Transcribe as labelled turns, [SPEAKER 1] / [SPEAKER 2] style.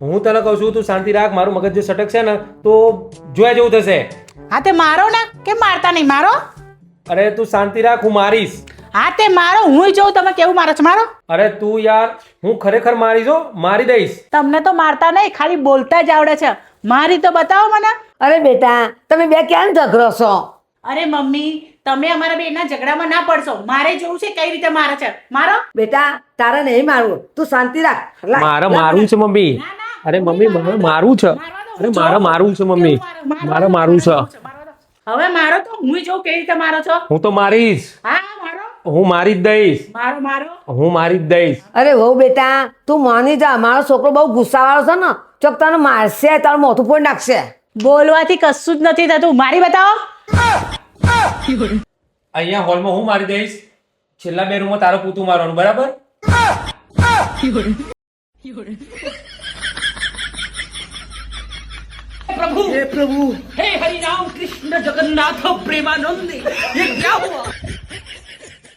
[SPEAKER 1] હું તને કહું છું તું શાંતિ રાખ. મારું મગજ જે સટક છે ને તો જોયા જેવું થશે.
[SPEAKER 2] હા તે મારો ને કેમ મારતા નહીં મારો?
[SPEAKER 1] અરે તું શાંતિ રાખ, હું મારીશ.
[SPEAKER 2] હા તે મારો, હું જોઉં તમે કેવું મારો છો મારો.
[SPEAKER 1] અરે તું યાર, હું ખરેખર મારીશ હો, મારી દઈશ.
[SPEAKER 2] તમને તો મારતા નહીં, ખાલી બોલતા જ આવડે છે. મારી તો બતાવો મને.
[SPEAKER 3] અરે બેટા, તમે બે ક્યાં ઝઘડો છો?
[SPEAKER 2] અરે મમ્મી, તમે અમારા બેના ઝઘડામાં ના પડશો. મારે જોવું છે કઈ રીતે મારે છે. મારો.
[SPEAKER 3] બેટા, તારે નહીં મારવું, તું શાંતિ રાખ. લાય,
[SPEAKER 1] મારે
[SPEAKER 3] લાય
[SPEAKER 1] મારવું છે મમ્મી.
[SPEAKER 2] ના, ના.
[SPEAKER 1] અરે મમ્મી, મારે મારવું છે. અરે મારે મારવું છે મમ્મી. મારે મારવું છે.
[SPEAKER 2] હવે મારો તો હું જોઉં કેવી રીતે મારો છો.
[SPEAKER 1] હું તો મારીશ.
[SPEAKER 2] હા મારો.
[SPEAKER 1] હું મારી જ દઈશ.
[SPEAKER 2] મારો મારો.
[SPEAKER 1] હું મારી જ દઈશ.
[SPEAKER 3] અરે વહુ બેટા, તું માની જા. મારો છોકરો બહુ ગુસ્સાવાળો છે ને, ચોક તને મારશે, તારું મોઢું ફોડી નાખશે.
[SPEAKER 2] બોલવાથી કશું જ નથી થતું. મારી બતાવો.
[SPEAKER 1] અહીંયા હોલમાં હું મારી દઈશ. છેલ્લા 2 રૂમમાં તારો પૂતું મારવાનું, બરાબર?
[SPEAKER 2] प्रभु हे प्रभु हे हरि राम कृष्ण जगन्नाथ प्रेमानंद ये क्या हुआ?